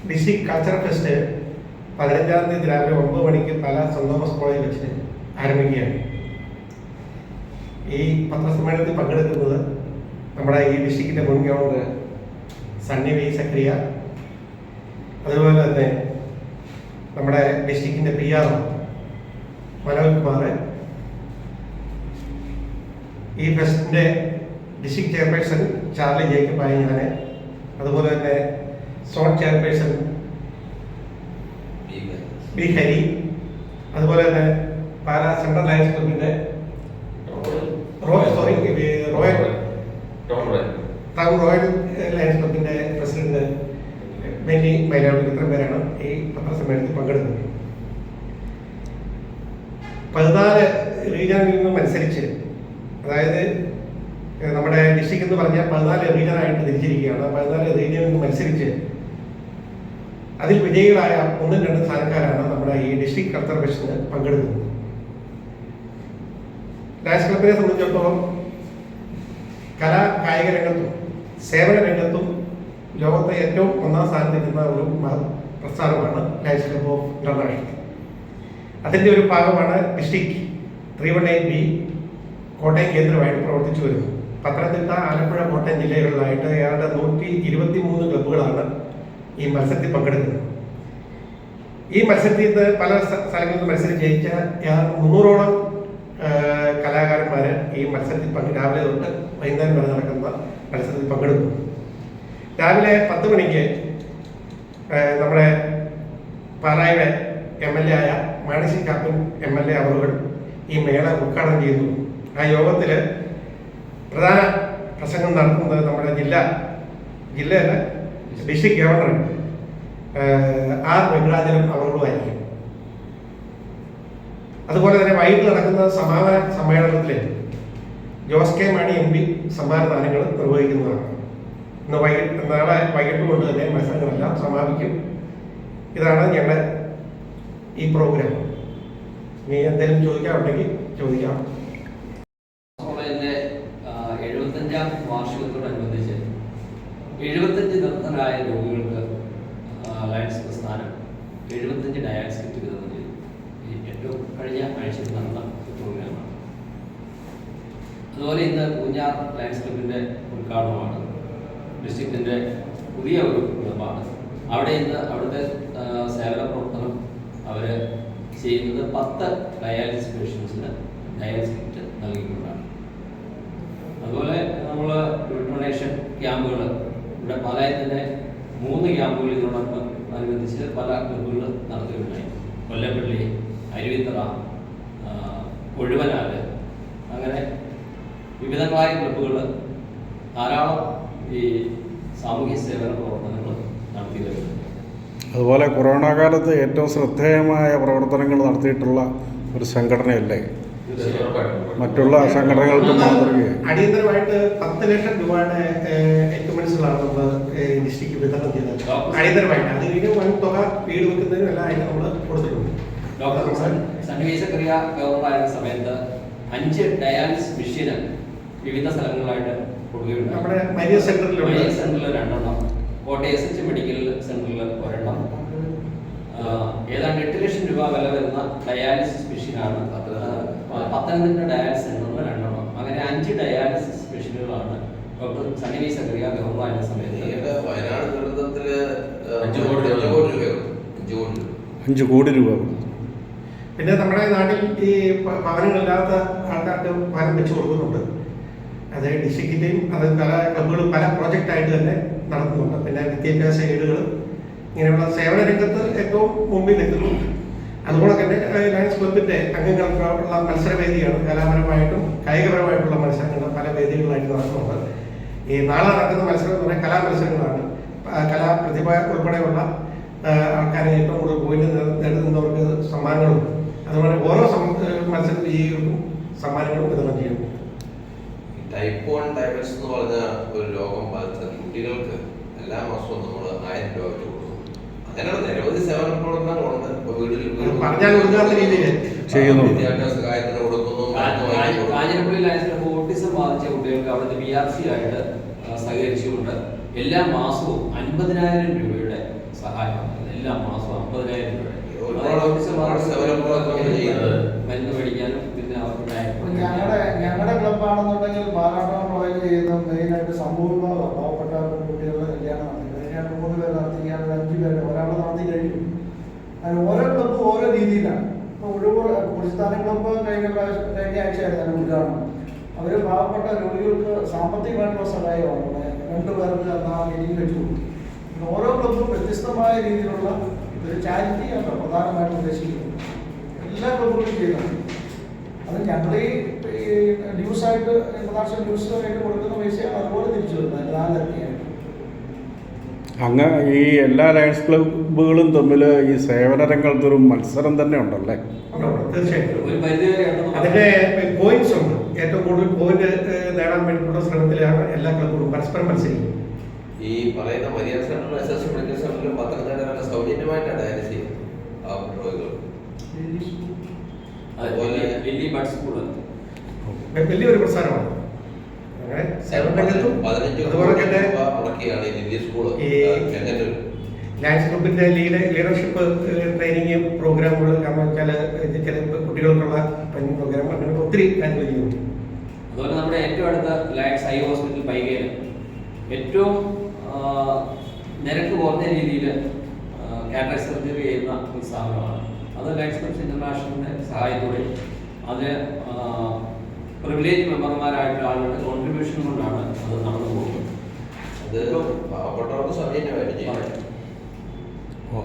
District culture fest 15-ാം തീയതി രാവിലെ 9 മണിക്ക് പാലാ സെന്റ് തോമസ് കോളേജിൽ വെച്ച് ആരംഭിക്കുകയാണ്. ഈ പത്രസമ്മേളനത്തിൽ പങ്കെടുക്കുന്നത് നമ്മുടെ ഈ ഡിസ്ട്രിക്റ്റിൻ്റെ മുൻ ഗവർണർ സണ്ണി വി സക്രിയ, അതുപോലെ തന്നെ നമ്മുടെ ഡിസ്ട്രിക്റ്റിൻ്റെ PR മനോജ് കുമാർ, ഈ ഫെസ്റ്റിൻ്റെ ഡിസ്ട്രിക്ട് ചെയർപേഴ്സൺ ചാർലി ജേക്കബായി, ഞാൻ, അതുപോലെ തന്നെ സോൺ ചെയർപേഴ്സൺ ബി ഹരി, അതുപോലെ തന്നെ പാലാ സെൻട്രൽ ലയൺസ് ക്ലബിൻ്റെ റോയൽ ലയൺസ് ക്ലബിൻ്റെ പ്രസിഡന്റ് ബെന്നി മൈലാവൂർ, ഇത്രയും പേരാണ് ഈ പത്രസമ്മേളനത്തിൽ പങ്കെടുക്കുന്നത്. 14 റീജിയനിൽ നിന്നും മത്സരിച്ച്, അതായത് നമ്മുടെ ഡിസ്ട്രിക്ട് എന്ന് പറഞ്ഞാൽ 14 റീജിയനായിട്ട് തിരിച്ചിരിക്കുകയാണ്. 14 റീജിയനിൽ നിന്ന് മത്സരിച്ച് അതിൽ വിജയികളായ 1-2 സ്ഥാനക്കാരാണ് നമ്മുടെ ഈ ഡിസ്ട്രിക്ട് കൾച്ചർ ഫെസ്റ്റിന് പങ്കെടുക്കുന്നത്. ലയൺസ് ക്ലബിനെ സംബന്ധിച്ചിടത്തോളം കലാ കായിക രംഗത്തും സേവന രംഗത്തും ലോകത്തെ ഏറ്റവും ഒന്നാം സ്ഥാനത്തിരിക്കുന്ന ഒരു പ്രസ്ഥാനമാണ് ലയൺസ് ക്ലബ് ഓഫ് ഇന്റർനാഷണൽ. അതിൻ്റെ ഒരു ഭാഗമാണ് ഡിസ്ട്രിക്ട് 318B കോട്ടയം കേന്ദ്രമായിട്ട് പ്രവർത്തിച്ചു വരുന്നത്. പത്തനംതിട്ട, ആലപ്പുഴ, കോട്ടയം ജില്ലകളിലായിട്ട് ഏതാണ്ട് 123 ക്ലബ്ബുകളാണ് ഈ മത്സരത്തിൽ പങ്കെടുക്കുന്നത്. ഈ മത്സരത്തിൽ നിന്ന് പല സ്ഥലങ്ങളിൽ നിന്ന് മത്സരം ജയിച്ച 300ഓളം കലാകാരന്മാർ ഈ മത്സരത്തിൽ രാവിലെ തൊട്ട് വൈകുന്നേരം വരെ നടക്കുന്ന മത്സരത്തിൽ പങ്കെടുക്കും. രാവിലെ 10 മണിക്ക് നമ്മുടെ പാലായുടെ MLA ആയ മാണി കാപ്പൻ MLA അവറുകൾ ഈ മേള ഉദ്ഘാടനം ചെയ്യുന്നു. ആ യോഗത്തിൽ പ്രധാന പ്രസംഗം നടത്തുന്നത് നമ്മുടെ ജില്ലയിലെ ഡിസ്ട്രിക്ട് ഗവർണർ R വെങ്കടാചലം അവറുകളുമായിരിക്കും. അതുപോലെ തന്നെ വൈകിട്ട് നടക്കുന്ന സമാപന സമ്മേളനത്തിൽ ജോസ് കെ മാണി MP സമ്മാനദാനങ്ങൾ നിർവഹിക്കുന്നതാണ്. നാളെ വൈകിട്ട് കൊണ്ട് തന്നെ മത്സരങ്ങളെല്ലാം സമാപിക്കും. ഇതാണ് ഞങ്ങളുടെ ഈ പ്രോഗ്രാം. ഇനി എന്തെങ്കിലും ചോദിക്കാനുണ്ടെങ്കിൽ ചോദിക്കാം. കോളേജിന്റെ 75ാം വാർഷികത്തോടനുബന്ധിച്ച് 75 നിർദ്ധരായ രോഗികൾക്ക് ലയൺസ് പ്രസ്ഥാനം 75 ഡയാലിസിസ് കിറ്റ് വിതരണം ചെയ്തു. ഏറ്റവും കഴിഞ്ഞ ആഴ്ചയിൽ നടന്ന പ്രോഗ്രാമാണ്. അതുപോലെ ഇന്ന് പൂഞ്ഞാർ ലയൺസ് ക്ലബിന്റെ ഉദ്ഘാടനമാണ്. ഡിസ്ട്രിക്റ്റിന്റെ പുതിയ ഒരു ക്ലബാണ്. അവിടെ ഇന്ന് അവിടുത്തെ സേവന പ്രവർത്തനം അവർ ചെയ്യുന്നത് 10 ഡയാലിസിസ് പേഷ്യൻസിന് ഡയാലിസിസ് കിറ്റ് നൽകിക്കൊണ്ടാണ്. അതുപോലെ നമ്മൾ ഡൊണേഷൻ ക്യാമ്പുകൾ ഇവിടെ പാലായിൽ തന്നെ 3 ക്യാമ്പുകൾ ഇതിനോടൊപ്പം അനുബന്ധിച്ച് പല ക്ലബുകൾ നടത്തുകയുണ്ടായി. കൊല്ലപ്പള്ളി, അരുവിത്തറ, കൊഴുവനാല്, അങ്ങനെ വിവിധങ്ങളായ ക്ലബുകൾ ധാരാളം ഈ സാമൂഹ്യ സേവന പ്രവർത്തനങ്ങൾ നടത്തി വരുന്നുണ്ട്. അതുപോലെ കൊറോണ കാലത്ത് ഏറ്റവും ശ്രദ്ധേയമായ പ്രവർത്തനങ്ങൾ നടത്തിയിട്ടുള്ള ഒരു സംഘടനയല്ലേ മറ്റുള്ള സംഘടനകൾക്ക് മാതൃകയായി? അടിയന്തരമായിട്ട് 10 ലക്ഷം രൂപയുടെ എക്യുപ്മെന്റ്സുകളാണ് നമ്മൾ ഡിസ്ട്രിക്ട് വിതരണം ചെയ്തത്. അടിയന്തരമായിട്ട് അത് കഴിഞ്ഞ് വൻ തുക വീട് വെക്കുന്നതിനും എല്ലാം ആയിട്ട് നമ്മൾ കൊടുത്തിട്ടുണ്ട്. ഡോക്ടർ സണ്ണി സക്രിയ ഗവർണറായിരുന്ന സമയത്ത് 5 ഡയാലിസിസ് മെഷീന് വിവിധ സ്ഥലങ്ങളിലായിട്ട് കൊടുക്കുകയുണ്ട്. നമ്മുടെ മരിയ സെന്ററിൽ 2 കോട്ടയം SH മെഡിക്കൽ സെന്ററിൽ 1, ഏതാണ്ട് 8 ലക്ഷം രൂപ വില വരുന്ന ഡയാലിസിസ് മെഷീനാണ് പത്തനംതിട്ട ഡയാലിസിസ് സെന്ററിൽ 2. അങ്ങനെ 5 ഡയാലിസിസ് മെഷീനുകളാണ് ഡോക്ടർ സണ്ണി സക്രിയ ഗവർണറായിരുന്ന സമയത്ത്. വയനാട് ദുരന്തത്തില് 5 കോടി രൂപ. പിന്നെ നമ്മുടെ നാട്ടിൽ ഈ ഭവനങ്ങളില്ലാത്ത ആൾക്കാർക്ക് ഭവനം വെച്ച് കൊടുക്കുന്നുണ്ട്. അത് ഡിസ്ട്രിക്റ്റിൻ്റെയും അത് പല ക്ലബുകളും പല പ്രോജക്റ്റായിട്ട് തന്നെ നടത്തുന്നുണ്ട്. പിന്നെ വിദ്യാഭ്യാസ ഏടുകൾ ഇങ്ങനെയുള്ള സേവന രംഗത്ത് ഏറ്റവും മുമ്പിൽ നിൽക്കുന്നു. അതുപോലെ തന്നെ ലയൺസ് ക്ലബിൻ്റെ അംഗങ്ങൾക്കുള്ള മത്സരവേദിയാണ്. കലാപരമായിട്ടും കായികപരമായിട്ടുള്ള മത്സരങ്ങൾ പല വേദികളായിട്ട് നടക്കുന്നുണ്ട്. ഈ നാളെ നടക്കുന്ന മത്സരം എന്ന് പറഞ്ഞാൽ കലാമത്സരങ്ങളാണ്. കലാപ്രതിഭ ഉൾപ്പെടെയുള്ള ആൾക്കാരെ ഏറ്റവും കൂടുതൽ പോയിന്റ് നേടുന്നവർക്ക് സമ്മാനങ്ങളും അതുപോലെ ഓരോ മത്സര വിജയികൾക്കും സമ്മാനങ്ങളും വിതരണം ചെയ്യുന്നു. ടൈപ്പ് 1 ഡയബറ്റിസ് എന്ന് പറഞ്ഞ ഒരു രോഗം ബാധിച്ച കുട്ടികൾക്ക് എല്ലാ മാസവും നമ്മൾ 1000 രൂപ വെച്ച് കൊടുക്കും. അങ്ങനെയുള്ള നിരവധി സേവന പ്രവർത്തനങ്ങളുണ്ട്. ഇപ്പൊ പറഞ്ഞാൽ കൊടുക്കാത്ത രീതിയിൽ ചെയ്യുന്നു. വിദ്യാഭ്യാസ കാര്യത്തിന് കൊടുക്കുന്നു. കാഞ്ഞിരപ്പള്ളി ലയൺസിലെ ഓട്ടിസം ബാധിച്ച കുട്ടികൾക്ക് അവിടുത്തെ BRC ആയിട്ട് സഹകരിച്ചുകൊണ്ട് എല്ലാ മാസവും 50,000 രൂപയുടെ സഹായമാണ്. എല്ലാ മാസവും 50,000 രൂപ. ഒരുപാട് സേവനങ്ങളൊക്കെ ചെയ്യുന്നത്. മരുന്ന് മേടിക്കാനും പിന്നെ അവർക്ക് ഞങ്ങളുടെ ക്ലബ്ബാണെന്നുണ്ടെങ്കിൽ പാലാട്ടം പ്രൊവൈഡ് ചെയ്യുന്ന മെയിനായിട്ട് സമൂഹ പാവപ്പെട്ട കുട്ടികളുടെ കല്യാണം നടത്തി 3 പേര് നടത്തി 5 പേര് ഒരാൾ നടത്തി കഴിയും. അതിന് ഓരോ ക്ലബ്ബ് ഓരോ രീതിയിലാണ്. ഇപ്പോൾ ഒഴിവൂർ കുടിസ്ഥാനം ക്ലബ്ബ് കഴിഞ്ഞ ആഴ്ചയായിരുന്നു അതിന് ഉദ്ഘാടനം. അവർ പാവപ്പെട്ട രോഗികൾക്ക് സാമ്പത്തികമായിട്ടുള്ള സഹായമാണ് 2 പേർക്ക് മീറ്റിംഗ് വെച്ചു കൊടുക്കും. ഓരോ ക്ലബ്ബും വ്യത്യസ്തമായ രീതിയിലുള്ള ഒരു ചാരിറ്റിയാണ് പ്രധാനമായിട്ടും ഉദ്ദേശിക്കുന്നത്. എല്ലാ ക്ലബ്ബുകളും ചെയ്യുന്നുണ്ട്. അത് ഞങ്ങൾ ഈ ന്യൂസായിട്ട് ഇന്റർനാഷണൽ ന്യൂസിലായിട്ട് കൊടുക്കുന്ന പൈസയാണ് അതുപോലെ തിരിച്ചു വരുന്നത് 4 ഇരട്ടിയായിട്ട്. അങ്ങ് ഈ എല്ലാ ലയൺസ് ക്ലബ്ബുകളും തമ്മിൽ ഈ സേവന രംഗത്തൊരു മത്സരം തന്നെ ഉണ്ടല്ലേ? തീർച്ചയായിട്ടും ഒരു പരിധിവരെ അതിന്റെ പോയിന്റ്സ് ഉണ്ട്. ഏറ്റവും കൂടുതൽ പോയിന്റ് നേടാൻ വേണ്ടിയിട്ടുള്ള ശ്രമത്തിലാണ് എല്ലാ ക്ലബ്ബുകളും പരസ്പരം മത്സരിക്കുന്നത്. ഈ പറയുന്ന മരിയ സെന്ററിലും SS മെഡിക്കൽ സെന്ററിലും പത്തനംതിട്ട സൗജന്യമായിട്ടാണ് ഡയാലിസിസ് ചെയ്യുന്നത് ആ രോഗികൾ. അതുപോലെ വലിയ ബഡ് സ്കൂള് വലിയൊരു പ്രസ്ഥാനമാണ്. അങ്ങനെ സേവന രംഗത്തും 15 അതുപോലെ തന്നെ രൂപ മുടക്കിയാണ് ഈ ലില്ലി സ്കൂള് ചെങ്ങന്നൂർ ലയൺസ് ക്ലബിന്റെ ലീഡർഷിപ്പ് ട്രെയിനിങ് പ്രോഗ്രാമുകൾ കാരണം വെച്ചാൽ ചില കുട്ടികൾക്കുള്ള ട്രെയിനിങ് പ്രോഗ്രാം അങ്ങനെ ഒത്തിരി കാര്യങ്ങൾ ചെയ്യുന്നുണ്ട്. അതുപോലെ നമ്മുടെ ഏറ്റവും അടുത്ത ലയൺസ് ഐ ഹോസ്പിറ്റൽ പൈകയിൽ ഏറ്റവും നിരക്ക് കുറഞ്ഞ രീതിയിൽ കാറ്ററാക്ട് സർജറി ചെയ്യുന്ന ഒരു സ്ഥാപനമാണ്. അത് ലയൺസ് ക്ലബ്സ് ഇന്റർനാഷണലിന്റെ സഹായത്തോടെ അതിന് പ്രിവിലേജ് മെമ്പർമാരായിട്ടുള്ള ആളുകളുടെ കോൺട്രിബ്യൂഷൻ കൊണ്ടാണ് അത് നടന്നു പോകുന്നത്. അത് പാവപ്പെട്ടവർക്ക് സൗജന്യമായിട്ട് ചെയ്യും. ഓ